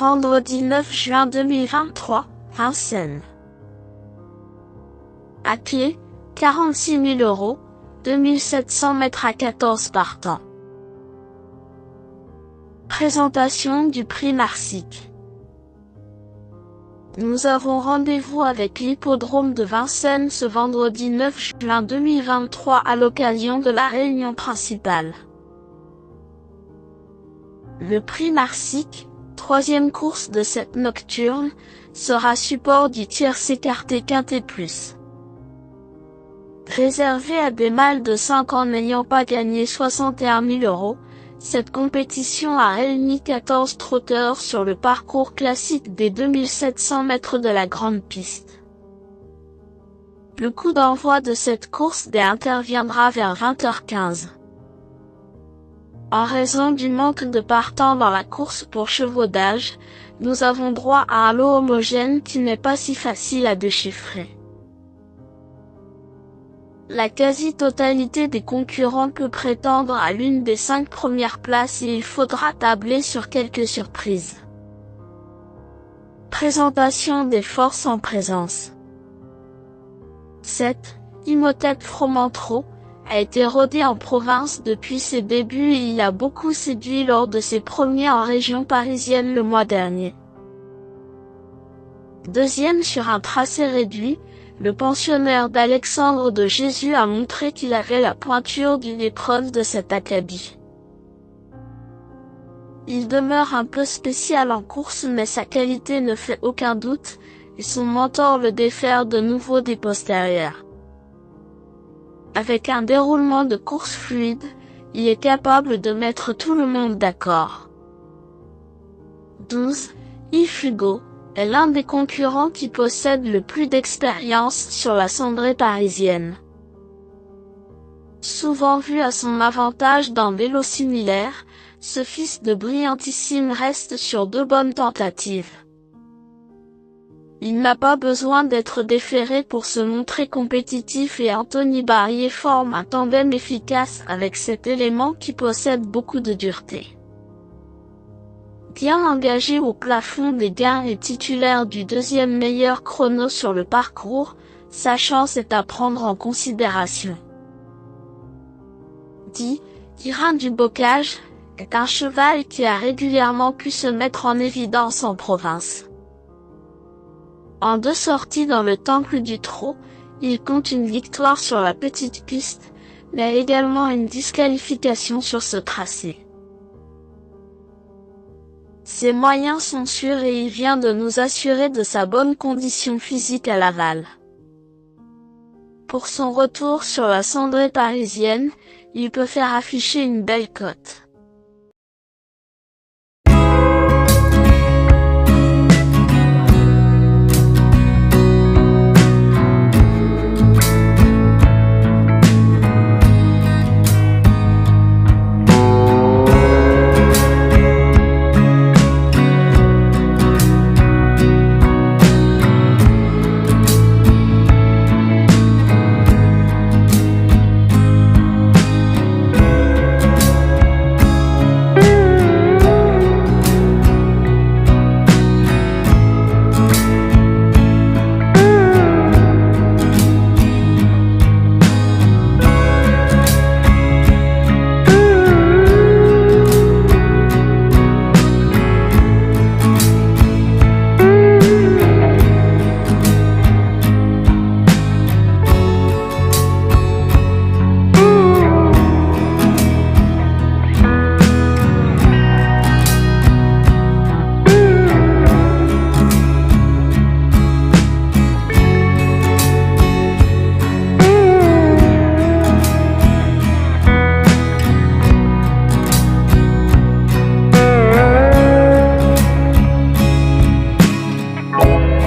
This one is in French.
Vendredi 9 juin 2023, Vincennes. À pied, 46 000 €, 2700 mètres à 14 partants. Présentation du prix Marsic. Nous avons rendez-vous avec l'hippodrome de Vincennes ce vendredi 9 juin 2023 à l'occasion de la réunion principale. Le prix Marsic, troisième course de cette nocturne, sera support du tiercé écarté quintet plus. Réservé à des mâles de 5 ans n'ayant pas gagné 61 000 €, cette compétition a réuni 14 trotteurs sur le parcours classique des 2700 mètres de la grande piste. Le coup d'envoi de cette course interviendra vers 20h15. En raison du manque de partants dans la course pour chevaux d'âge, nous avons droit à un lot homogène qui n'est pas si facile à déchiffrer. La quasi-totalité des concurrents peut prétendre à l'une des 5 premières places et il faudra tabler sur quelques surprises. Présentation des forces en présence. 7. Imhotep Fromentro a été rodé en province depuis ses débuts et il a beaucoup séduit lors de ses premiers en région parisienne le mois dernier. Deuxième sur un tracé réduit, le pensionnaire d'Alexandre de Jésus a montré qu'il avait la pointure d'une épreuve de cet acabit. Il demeure un peu spécial en course mais sa qualité ne fait aucun doute, et son mentor le défère de nouveau des postérieurs. Avec un déroulement de course fluide, il est capable de mettre tout le monde d'accord. 12. Yves Hugo est l'un des concurrents qui possède le plus d'expérience sur la cendrée parisienne. Souvent vu à son avantage dans vélo similaire, ce fils de brillantissime reste sur 2 bonnes tentatives. Il n'a pas besoin d'être déféré pour se montrer compétitif et Anthony Barrier forme un tandem efficace avec cet élément qui possède beaucoup de dureté. Bien engagé au plafond des gains et titulaire du deuxième meilleur chrono sur le parcours, sa chance est à prendre en considération. 10. Irin du Bocage est un cheval qui a régulièrement pu se mettre en évidence en province. En 2 sorties dans le Temple du Trot, il compte une victoire sur la petite piste, mais également une disqualification sur ce tracé. Ses moyens sont sûrs et il vient de nous assurer de sa bonne condition physique à Laval. Pour son retour sur la cendrée parisienne, il peut faire afficher une belle cote.